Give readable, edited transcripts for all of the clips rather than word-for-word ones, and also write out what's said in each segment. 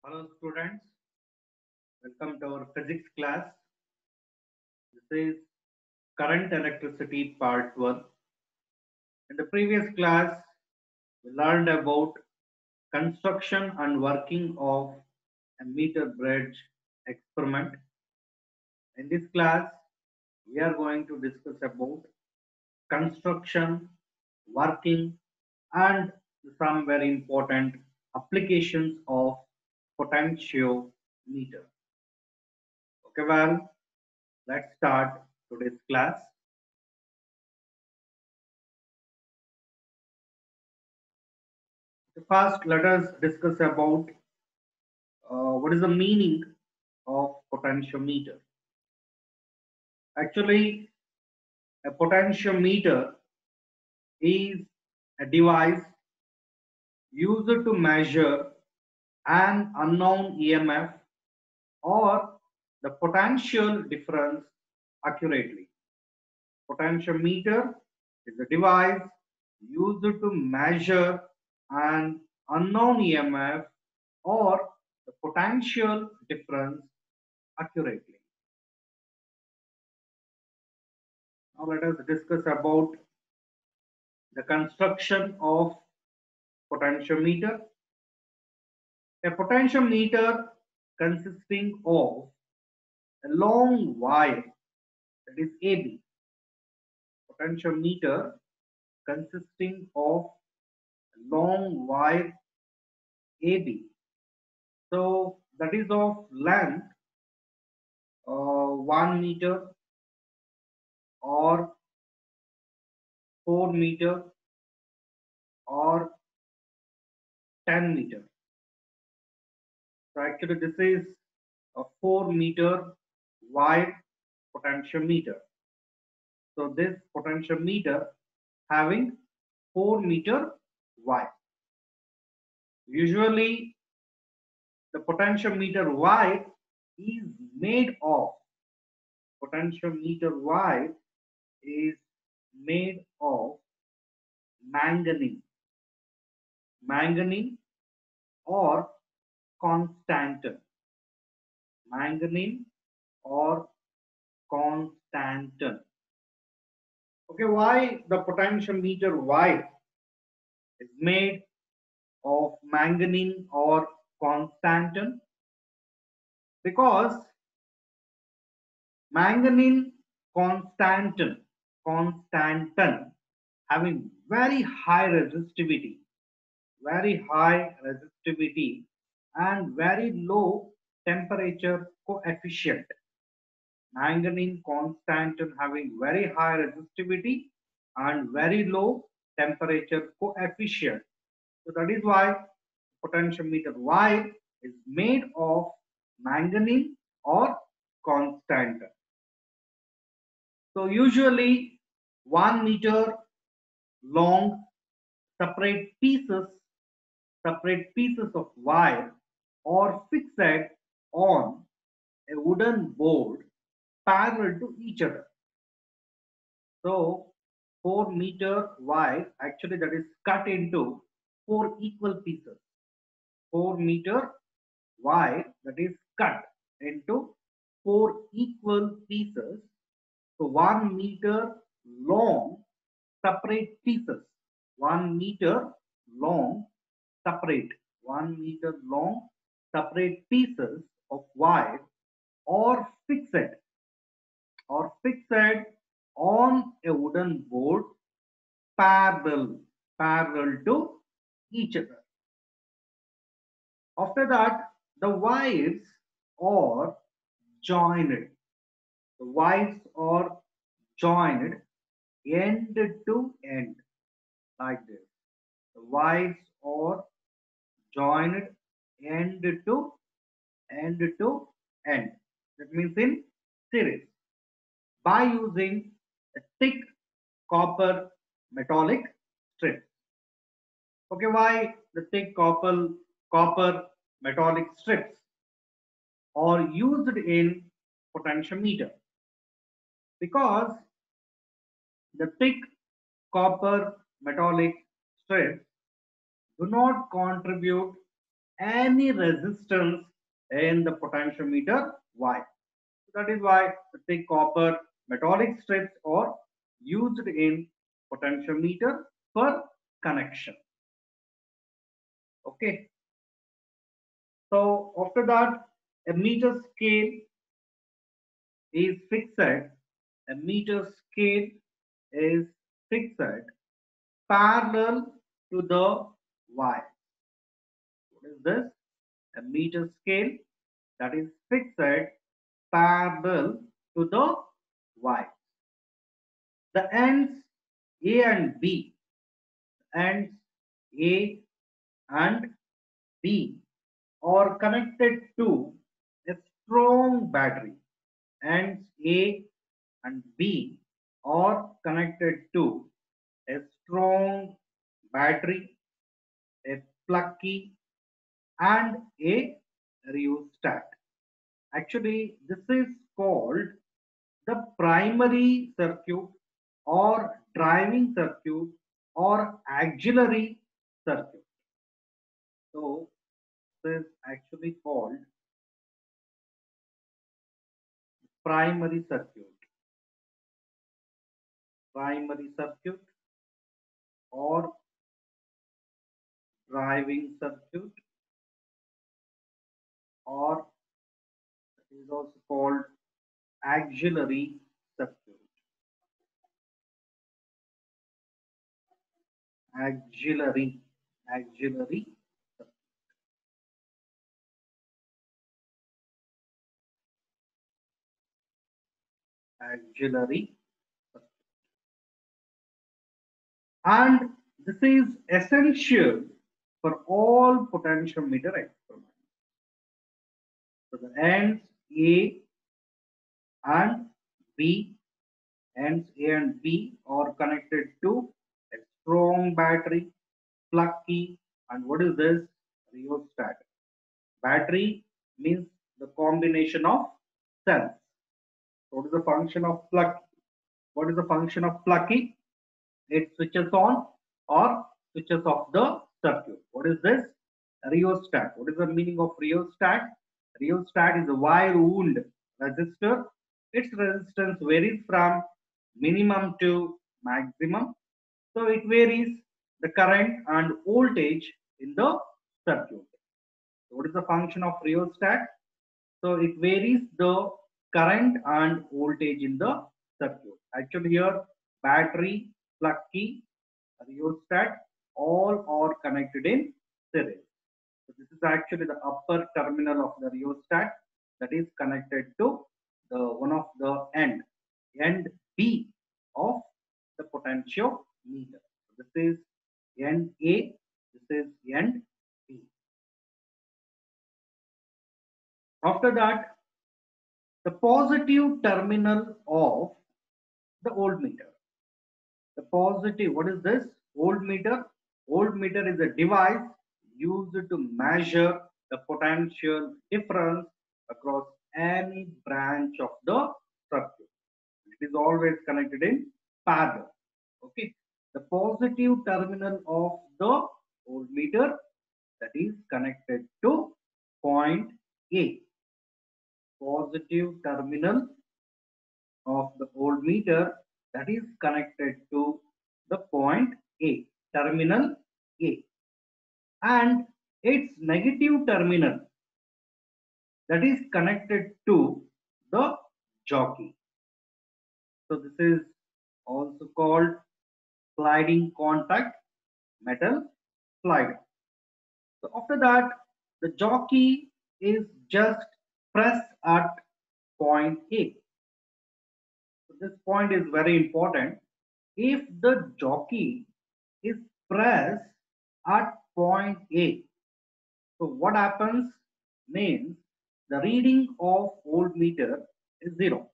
Hello students, welcome to our physics class. This is current electricity part 1. In the previous class, we learned about construction and working of a meter bridge experiment. In this class, we are going to discuss about construction, working and some very important applications of potentiometer. Okay, well, let's start today's class. First, let us discuss about what is the meaning of potentiometer. Actually, a potentiometer is a device used to measure an unknown EMF or the potential difference accurately. Potentiometer is a device used to measure an unknown EMF or the potential difference accurately. Now let us discuss about the construction of potentiometer. A potentiometer consisting of a long wire, that is AB. Potentiometer consisting of a long wire AB. So that is of length 1 meter or 4 meter or 10 meter. So actually this is a 4 meter wide potentiometer. So this potentiometer having 4 meter wide. Usually the potentiometer wide is made of potentiometer wide is made of manganese, manganese or constantan, manganese or constantan. Okay, why the potentiometer wide is made of manganese or constantan? Because manganese constantan, constantan having very high resistivity, and very low temperature coefficient. Manganese constantan having very high resistivity and very low temperature coefficient. So that is why potentiometer wire is made of manganese or constantan. So usually 1 meter long separate pieces of wire or fixed on a wooden board parallel to each other. So 4 meter wire actually that is cut into 4 equal pieces. 4 meter wire that is cut into 4 equal pieces. So 1 meter long separate pieces. 1 meter long separate. 1 meter long separate pieces of wire or fixed on a wooden board parallel to each other. After that, the wires are joined. The wires are joined end to end like this. The wires are joined end to end. That means in series by using a thick copper metallic strip. Okay, why the thick copper metallic strips are used in potentiometer? Because the thick copper metallic strips do not contribute any resistance in the potentiometer Y. So that is why the thick copper metallic strips are used in potentiometer for connection. Okay. So after that, a meter scale is fixed. A meter scale is fixed parallel to the Y. What is this? A meter scale that is fixed parallel to the Y. The ends A and B, ends A and B are connected to a strong battery. Ends A and B are connected to a strong battery, a plug key, and a rheostat. Actually, this is called the primary circuit or driving circuit or auxiliary circuit. So, this is actually called primary circuit, primary circuit or driving circuit, or it is also called auxiliary circuit. Auxiliary, auxiliary, auxiliary, and this is essential for all potentiometer experiments. So the ends A and B, ends A and B are connected to a strong battery, plug key, and what is this? Rheostat. Battery means the combination of cells. What is the function of plug? What is the function of plug key? It switches on or switches off the circuit. What is this? Rheostat. What is the meaning of rheostat? Rheostat is a wire-wound resistor. Its resistance varies from minimum to maximum. So it varies the current and voltage in the circuit. So what is the function of rheostat? So it varies the current and voltage in the circuit. Actually here battery, plug key, rheostat all are connected in series. So this is actually the upper terminal of the rheostat that is connected to the one of the end B of the potentiometer. So this is end A, this is end B. After that, the positive terminal of the voltmeter. The positive, what is this? Voltmeter. Voltmeter is a device used to measure the potential difference across any branch of the circuit. It is always connected in parallel. Okay. The positive terminal of the voltmeter that is connected to point A. Positive terminal of the voltmeter that is connected to the point A, terminal A, and its negative terminal that is connected to the jockey. So this is also called sliding contact metal slider. So after that, the jockey is just pressed at point A. So this point is very important. If the jockey is pressed at point A, so what happens means the reading of voltmeter is 0.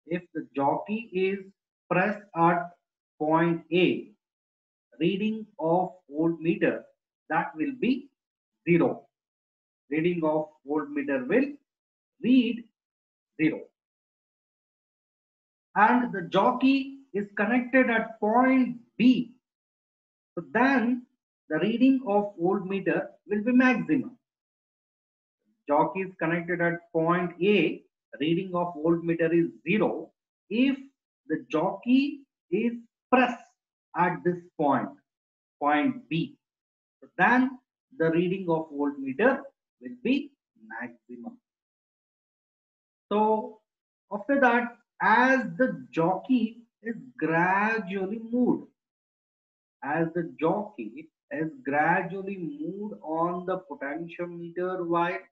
If the jockey is pressed at point A, reading of voltmeter that will be 0. Reading of voltmeter will read 0. And the jockey is connected at point B. So then the reading of voltmeter will be maximum. Jockey is connected at point A, reading of voltmeter is 0. If the jockey is pressed at this point, point B, so then the reading of voltmeter will be maximum. So after that, as the jockey is gradually moved, as the jockey is gradually moved on the potentiometer wire,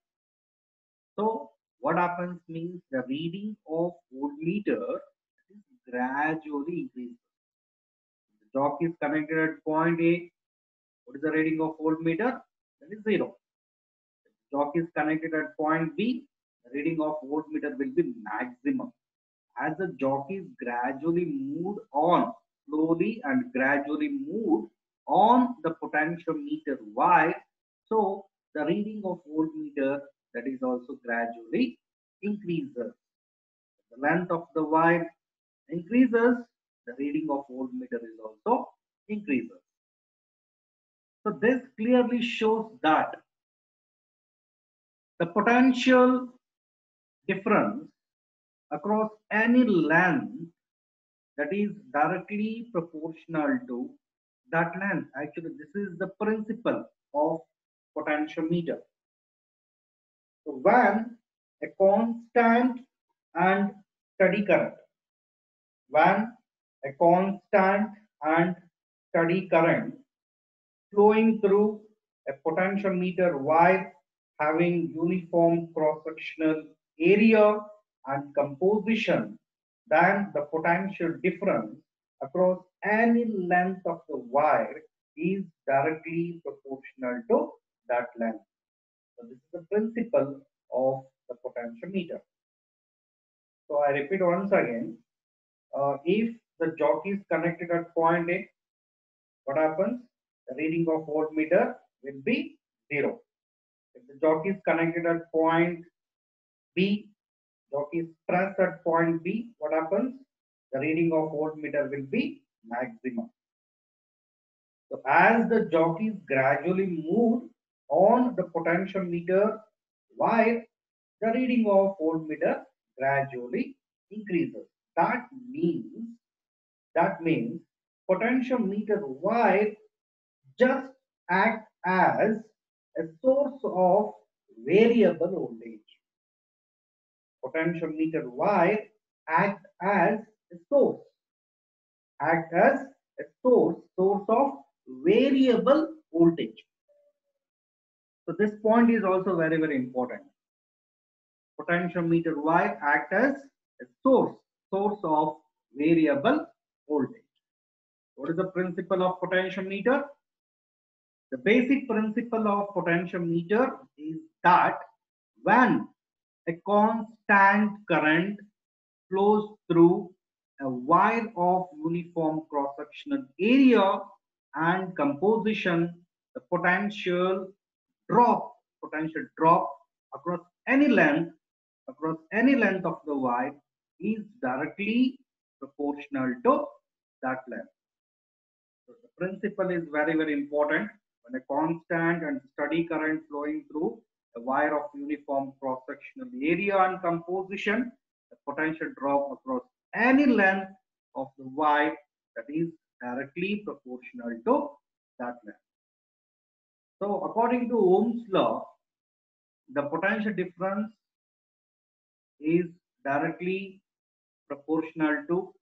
so what happens means the reading of voltmeter is gradually increases. The jockey is connected at point A. What is the reading of voltmeter? That is 0. The jockey is connected at point B. The reading of voltmeter will be maximum. As the jockey is gradually moved on, slowly and gradually moved on the potentiometer wire, so the reading of voltmeter that is also gradually increases. The length of the wire increases, the reading of voltmeter is also increases. So this clearly shows that the potential difference across any length that is directly proportional to that length. Actually, this is the principle of potentiometer. So when a constant and steady current, when a constant and steady current flowing through a potentiometer wire having uniform cross-sectional area and composition, then the potential difference across any length of the wire is directly proportional to that length. So this is the principle of the potentiometer. So I repeat once again, if the jockey is connected at point A, what happens? The reading of voltmeter will be 0. If the jockey is connected at point B, jockey is pressed at point B, what happens? The reading of voltmeter will be maximum. So as the jockey is gradually moved on the potentiometer wire, the reading of voltmeter gradually increases. That means potentiometer wire just act as a source of variable voltage. Potentiometer wire act as a source of variable voltage. So this point is also very, very important. Potentiometer wire act as a source of variable voltage. What is the principle of potentiometer? The basic principle of potentiometer is that when a constant current flows through a wire of uniform cross-sectional area and composition, the potential drop across any length of the wire is directly proportional to that length. So the principle is very, very important. When a constant and steady current flowing through a wire of uniform cross-sectional area and composition, the potential drop across any length of the wire that is directly proportional to that length. So according to Ohm's law, the potential difference is directly proportional to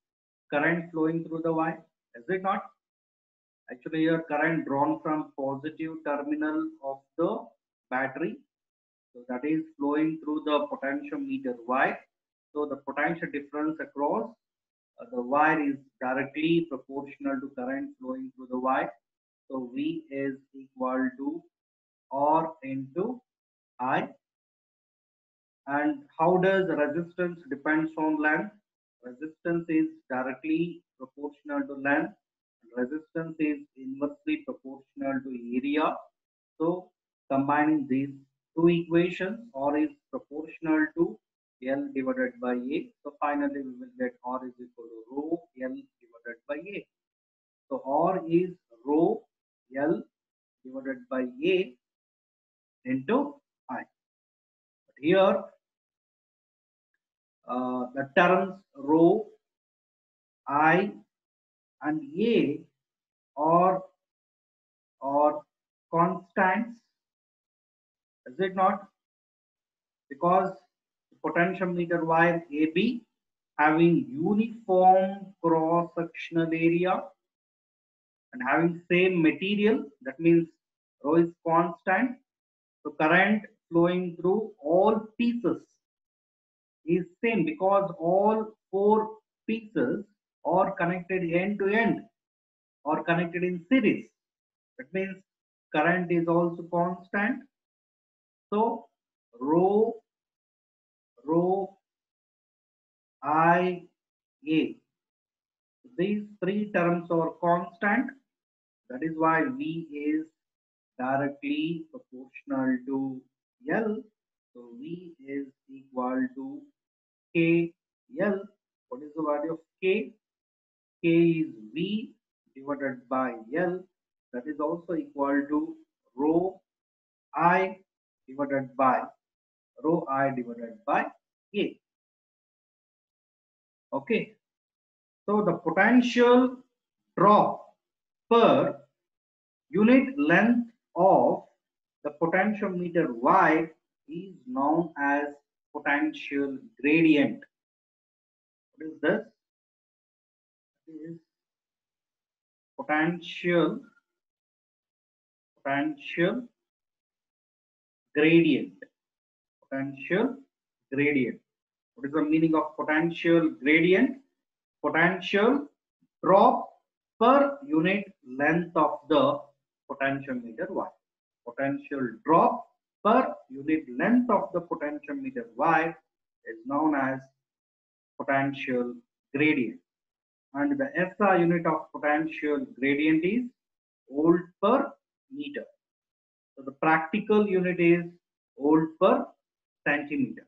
current flowing through the wire. Is it not? Actually, your current drawn from positive terminal of the battery, so that is flowing through the potentiometer wire. So the potential difference across the wire is directly proportional to current flowing through the wire. So V is equal to R into I. And how does resistance depends on length? Resistance is directly proportional to length. Resistance is inversely proportional to area. So combining these two equations, R is proportional to L divided by A. So finally we will get R is equal to rho L divided by A. So R is rho L divided by A into I. But here the terms rho, I and A are constants, is it not? Because the potentiometer wire AB having uniform cross-sectional area and having same material, that means rho is constant. So current flowing through all pieces is same because all four pieces are connected end to end or connected in series. That means current is also constant. So rho I A. These three terms are constant. That is why V is directly proportional to L. So V is equal to K L. What is the value of K? K is V divided by L. That is also equal to rho I divided by A. Okay. So the potential drop per unit length of the potentiometer wire is known as potential gradient. What is this? It is potential gradient. Potential gradient. What is the meaning of potential gradient? Potential drop per unit length of the potentiometer wire. Potential drop per unit length of the potentiometer wire is known as potential gradient. And the SI unit of potential gradient is volt per meter. So the practical unit is volt per centimeter.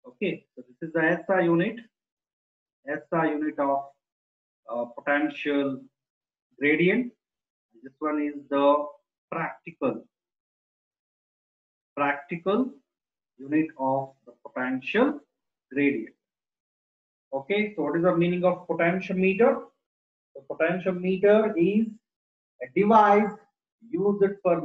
Okay, so this is the SI unit of potential gradient. This one is the practical unit of the potential gradient. Okay, so what is the meaning of potentiometer? The potentiometer is a device used for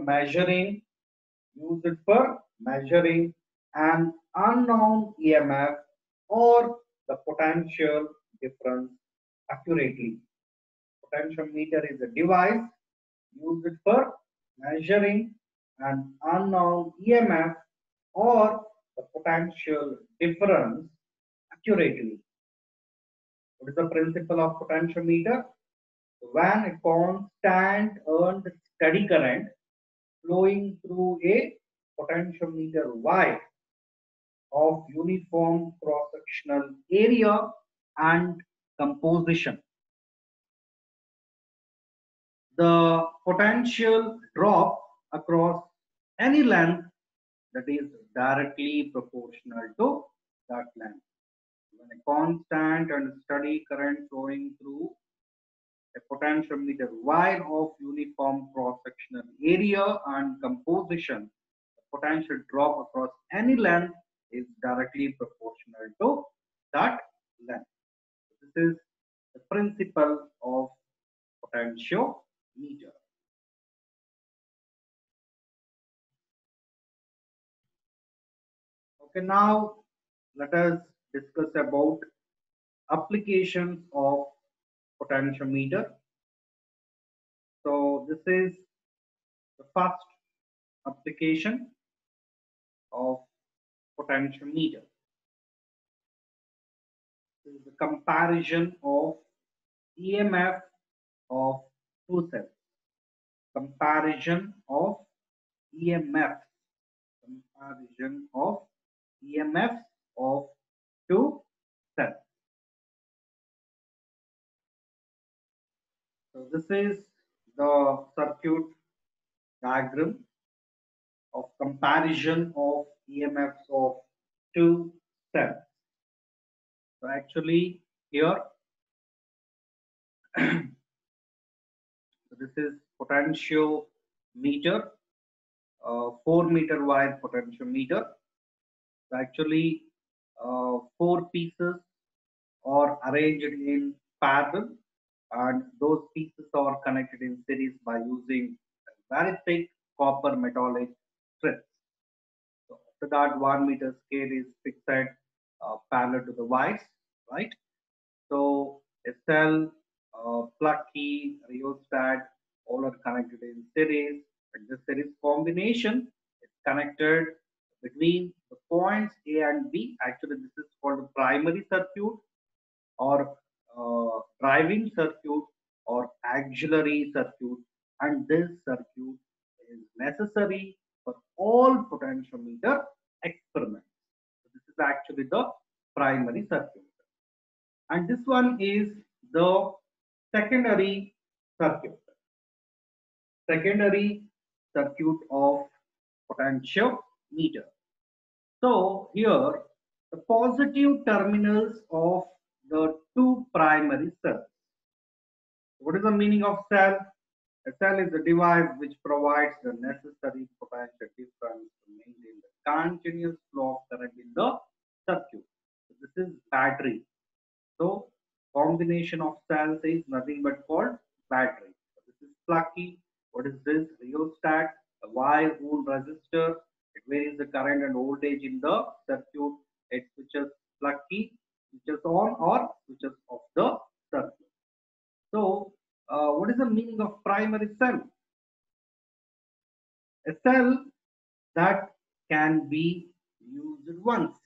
measuring an unknown EMF or the potential difference accurately. Potentiometer is a device used for measuring an unknown EMF or the potential difference accurately. What is the principle of potentiometer? When a constant earned steady current flowing through a potentiometer wire of uniform cross-sectional area and composition, the potential drop across any length that is directly proportional to that length. When a constant and steady current flowing through a potentiometer wire of uniform cross-sectional area and composition, the potential drop across any length is directly proportional to that length. This is the principle of potentiometer. Okay, now let us discuss about applications of potentiometer. So this is the first application of potentiometer. This is the comparison of EMF of two cells. Comparison of EMF. Comparison of EMFs of two cells. So this is the circuit diagram of comparison of EMFs of two cells. So actually here so this is potentiometer meter, 4-meter wire potentiometer. So actually, 4 pieces are arranged in parallel, and those pieces are connected in series by using very thick copper metallic strips. So after that, 1 meter scale is fixed parallel to the wires, right? So a cell, plug key, rheostat, all are connected in series. And this series combination is connected between the points A and B. Actually, this is called the primary circuit or driving circuit or auxiliary circuit. And this circuit is necessary for all potentiometer experiments. So this is actually the primary circuit. And this one is the secondary circuit. Secondary circuit of potentiometer. So here the positive terminals of the two primary cells. What is the meaning of cell? A cell is a device which provides the necessary potential difference to maintain the continuous flow of current in the circuit. So this is battery. So combination of cells is nothing but called battery. So this is plug key. What is this? Rheostat, a wire wound resistor. It varies the current and voltage in the circuit. It switches plug key, switches on or switches off the circuit. So what is the meaning of primary cell? A cell that can be used once.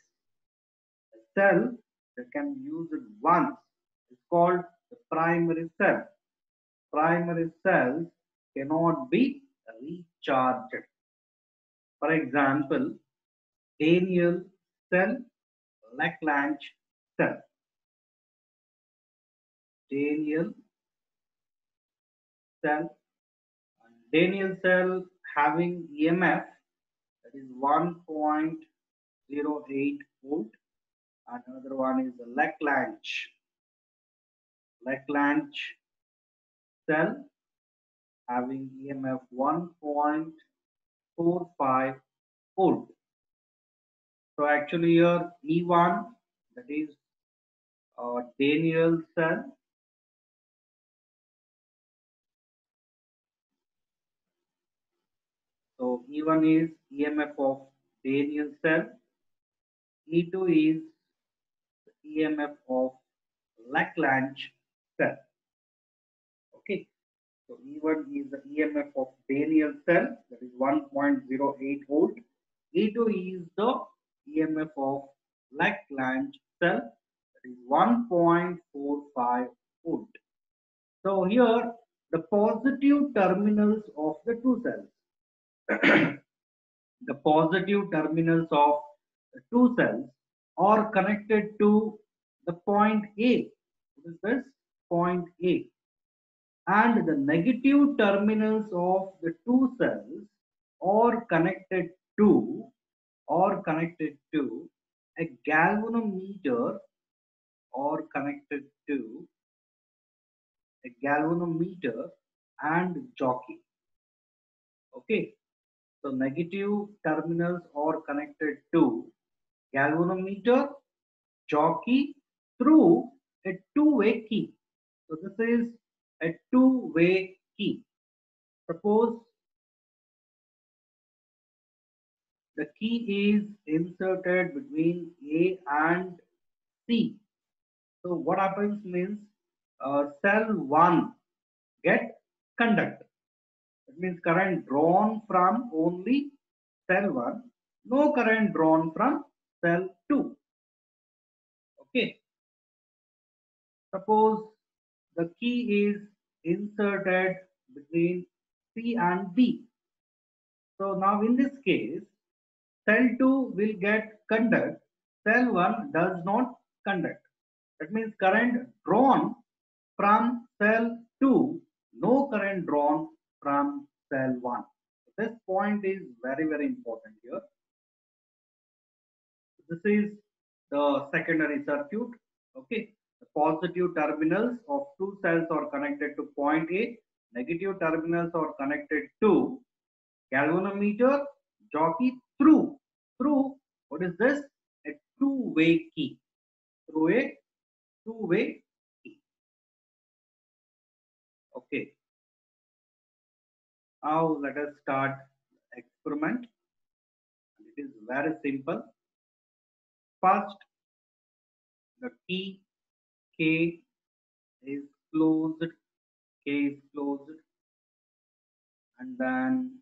A cell that can be used once is called the primary cell. Primary cells cannot be recharged. For example, Daniell cell, Lagrange cell. Daniell cell, Daniell cell having EMF that is 1.08 volt, and another one is the Lagrange cell having EMF 1.45 volt. So actually here E1, that is Daniell cell. So E1 is EMF of Daniell cell. E2 is EMF of Lagrange cell. Okay. So E1 is the EMF of Daniell cell, that is 1.08 volt. E2 is the EMF of Lagrange cell, that is 1.45 volt. So here the positive terminals of the two cells. The positive terminals of the two cells are connected to the point A. What is this? Point A. And the negative terminals of the two cells are connected to a galvanometer or connected to a galvanometer and jockey. Okay, so negative terminals are connected to galvanometer, jockey through a two-way key. So this is a two-way key. Suppose the key is inserted between A and C. So what happens means cell 1 get conduct. That means current drawn from only cell 1, no current drawn from cell 2. Okay. Suppose the key is inserted between C and B. So now in this case, cell 2 will get conduct, cell 1 does not conduct. That means current drawn from cell 2, no current drawn from cell 1. This point is very important here. This is the secondary circuit. Okay, the positive terminals of two cells are connected to point A, negative terminals are connected to galvanometer, jockey, through. Through, what is this? A two-way key. Through a two-way key. Okay. Now let us start the experiment. It is very simple. First, the key K is closed. K is closed. And then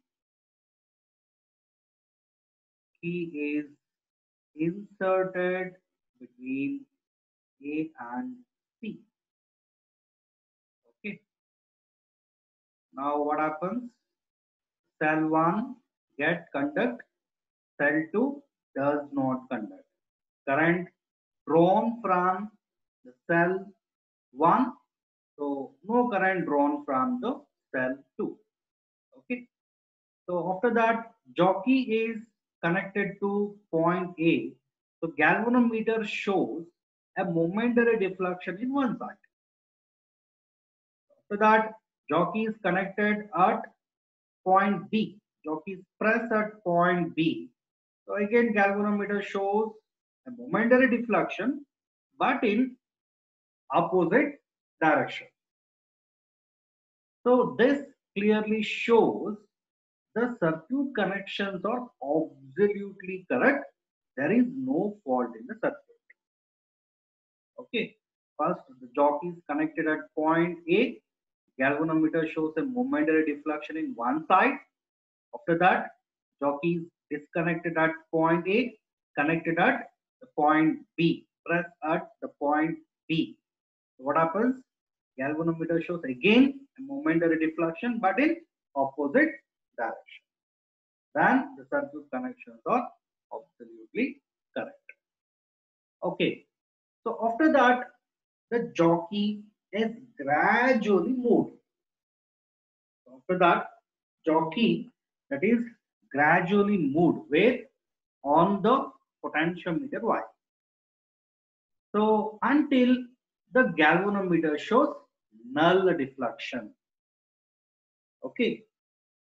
key is inserted between A and C. Okay. Now what happens? Cell 1 get conduct, cell 2 does not conduct. Current drawn from the cell 1, so no current drawn from the cell 2. Okay. So after that, jockey is connected to point A. So galvanometer shows a momentary deflection in one side. After that, jockey is connected at point B. Jockey is pressed at point B. So again, galvanometer shows a momentary deflection, but in opposite direction. So this clearly shows the circuit connections are absolutely correct. There is no fault in the circuit. Okay. First, the jockey is connected at point A. Galvanometer shows a momentary deflection in one side. After that, jockey is disconnected at point A, connected at the point B. Press at the point B. So what happens? Galvanometer shows again a momentary deflection, but in opposite direction. Then the circuit connections are absolutely correct. Okay. So after that, the jockey is gradually moved. After that, jockey that is gradually moved where on the potentiometer Y. So until the galvanometer shows null deflection. Okay.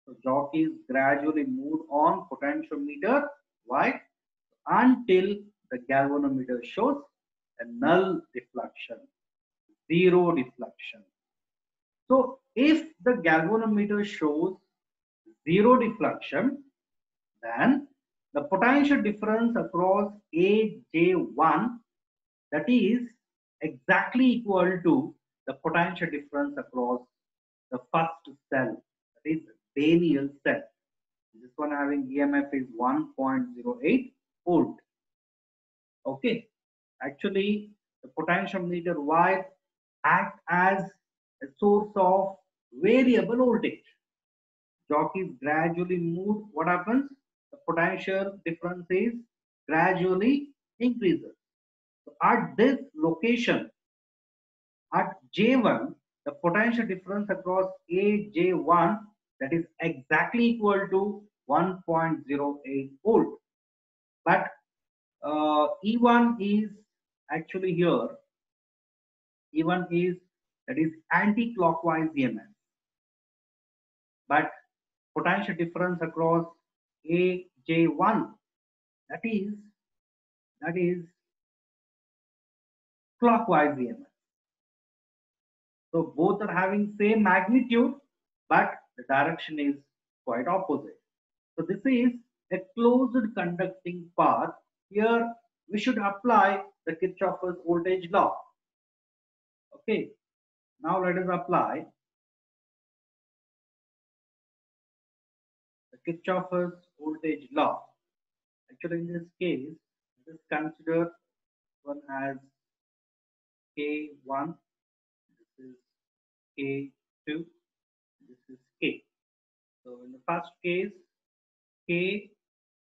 So jockey is gradually moved on potentiometer Y until the galvanometer shows a null deflection, zero deflection. So if the galvanometer shows zero deflection, then the potential difference across AJ1, that is exactly equal to the potential difference across the first cell, that is Daniell cell. This one having EMF is 1.08 volt. Okay, actually the potentiometer Y acts as a source of variable voltage. Jockey is gradually moved. What happens? The potential difference is gradually increases. So at this location, at J1, the potential difference across AJ1, that is exactly equal to 1.08 volt. But E1 is actually here. E1 is, that is anti-clockwise EMF. But potential difference across AJ1, that is clockwise EMF. So both are having same magnitude, but the direction is quite opposite. So this is a closed conducting path. Here we should apply the Kirchhoff's voltage law. Okay, now let us apply the Kirchhoff's voltage law. Actually, in this case, let us consider one as K1, this is K2, this is K. So in the first case, K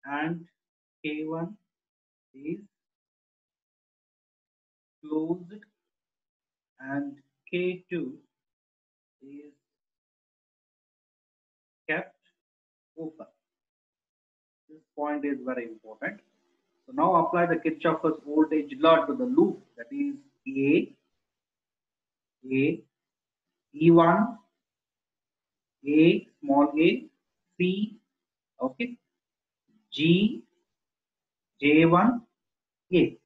and K1 is closed and K2 is kept open. This point is very important. So now apply the Kirchhoff's voltage law to the loop, that is E1, A, small a, C, Okay, G J1 A,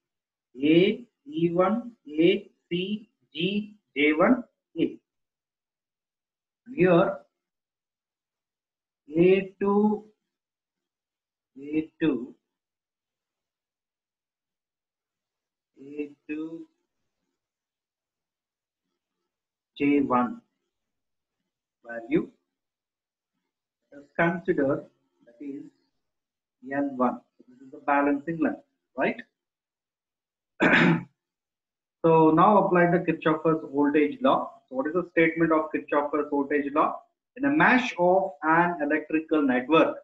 A E1 A C G J1 A. Here A2 A2 A2 J1 value is considered, that is L1. So this is the balancing length, right? So now apply the Kirchhoff's voltage law. So what is the statement of Kirchhoff's voltage law? In a mesh of an electrical network,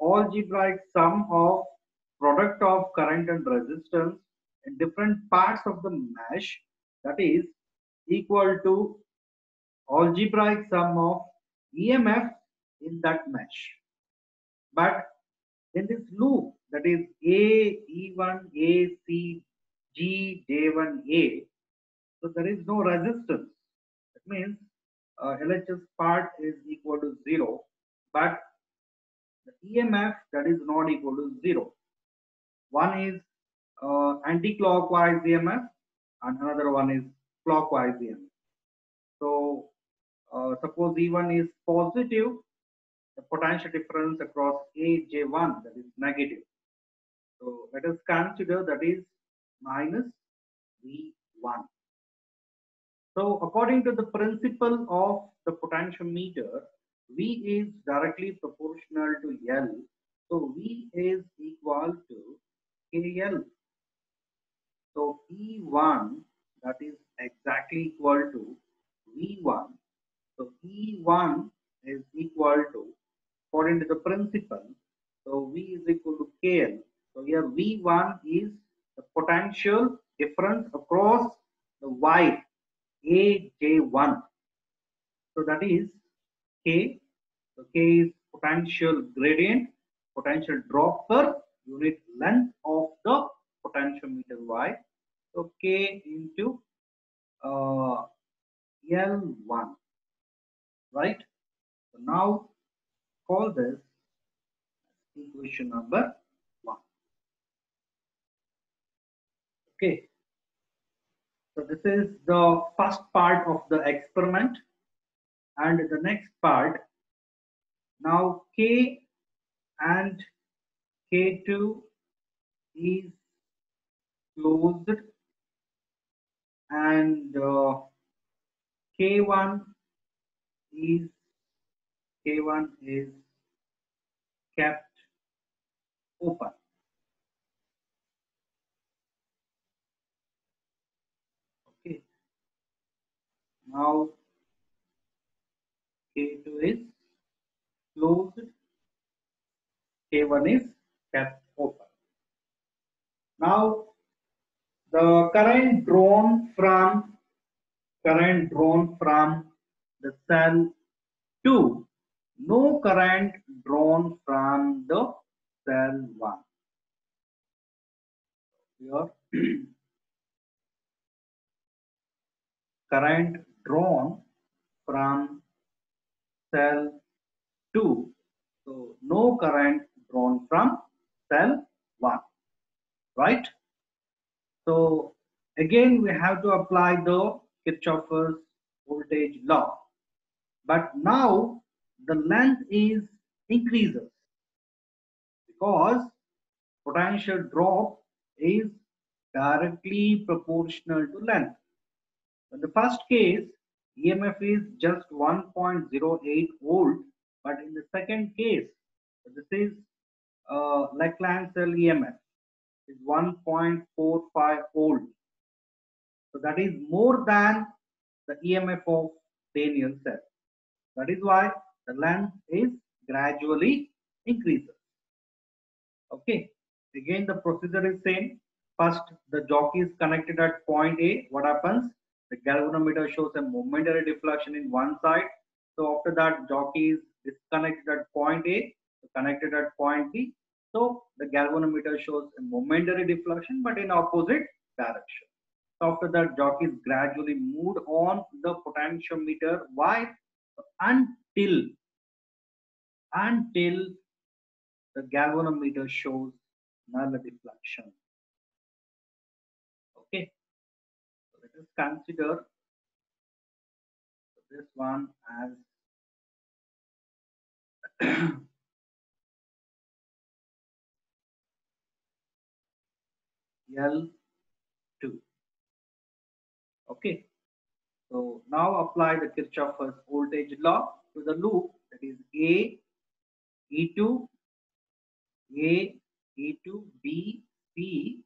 algebraic sum of product of current and resistance in different parts of the mesh, that is equal to algebraic sum of EMF in that mesh. But in this loop, that is A E1 A C G J1 A, so there is no resistance. That means LHS part is equal to 0, but the EMF, that is not equal to 0. One is anti-clockwise EMF and another one is clockwise EMF. So suppose E1 is positive, the potential difference across AJ1, that is negative. So let us consider that is minus V1. So according to the principle of the potentiometer, V is directly proportional to L. So V is equal to KL. So E1, that is exactly equal to V1. So E1 is equal to, according to the principle, so V is equal to KL. So here V1 is the potential difference across the wire AJ1. So that is K. So K is potential gradient, potential drop per unit length of the potentiometer Y. So K into L1, right? So now call this equation number 1. Okay. So this is the first part of the experiment, and the next part, now K and K2 is closed, and K1 is K1 is kept open. Okay. Now K2 is closed, K1 is kept open. Now the current drawn from the cell 2, no current drawn from the cell 1. Here current drawn from cell 2, so no current drawn from cell 1, right? So again we have to apply the Kirchhoff's voltage law, but now the length is increases because potential drop is directly proportional to length. In the first case, EMF is just 1.08 volt, but in the second case, this is Laplace cell EMF is 1.45 volt. So that is more than the EMF of Daniel cell. That is why the length is gradually increases. Okay. Again, the procedure is same. First, the jockey is connected at point A. What happens? The galvanometer shows a momentary deflection in one side. So after that, jockey is disconnected at point A, connected at point B. So the galvanometer shows a momentary deflection, but in opposite direction. So after that, jockey is gradually moved on the potentiometer Y, and till until the galvanometer shows null deflection. Okay, so let us consider this one as L2. Okay, so now apply the Kirchhoff's voltage law to the loop, that is A, E2, A, E2, B, C,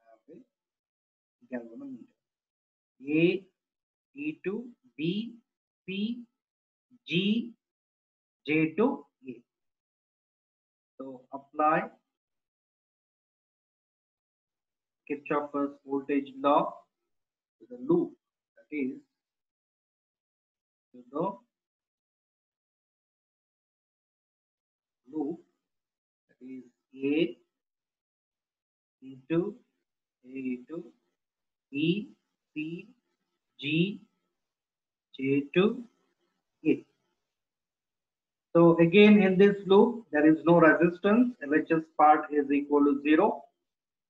have a galvanometer. A, E2, B, C, G, J2, A. So apply Kirchhoff's voltage law to the loop, that is to the loop, that is A, E2, A, E2, B, C, G, J2, A. So again in this loop there is no resistance. LHS part is equal to 0.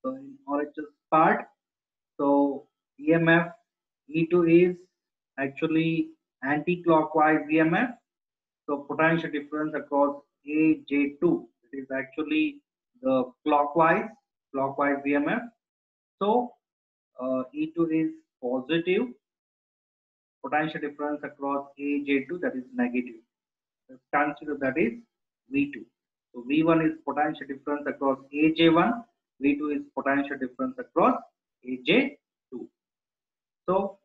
So in RHS part, so EMF E2 is actually anti-clockwise EMF. So potential difference across AJ2, it is actually the clockwise EMF. So E2 is positive. Potential difference across AJ2, that is negative. Let's consider that is V2. So V1 is potential difference across AJ1. V2 is potential difference across AJ2. So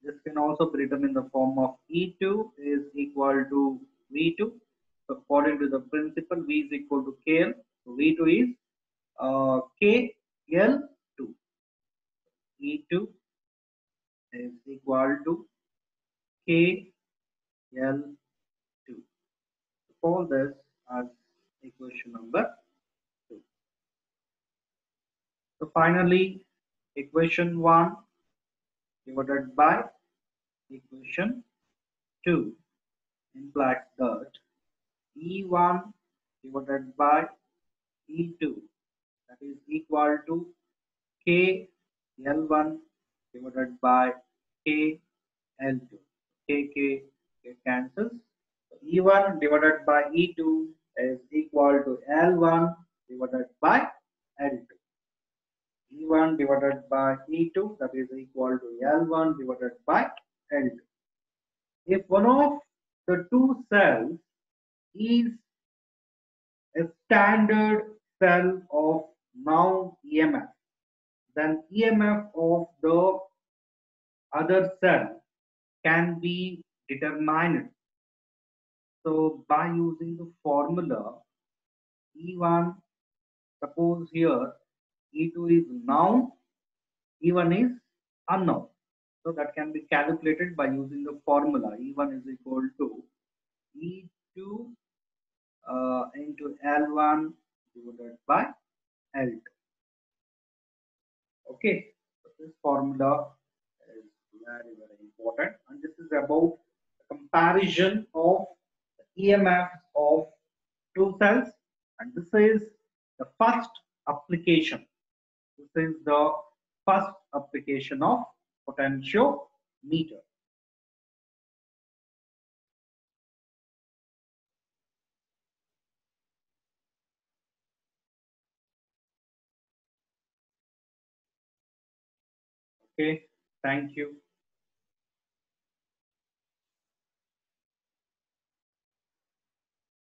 this can also be written in the form of E2 is equal to V2. So according to the principle, V is equal to KL. So V2 is KL2. E2 is equal to KL2. Call this as equation number 2. So finally, equation 1 divided by equation 2 implies that E1 divided by E2, that is equal to K L1 divided by K L2. K cancels. So E1 divided by E2 is equal to L1 divided by L2. E1 divided by E2, that is equal to L1 divided by L2. If one of the two cells is a standard cell of now EMF, then EMF of the other cell can be determined. So by using the formula E1, suppose here E2 is known, E1 is unknown. So that can be calculated by using the formula E1 is equal to E2 into L1 divided by L2. Okay, so this formula is very important, and this is about the comparison of the EMFs of two cells, and this is the first application. This is the first application of potentiometer. Okay, thank you.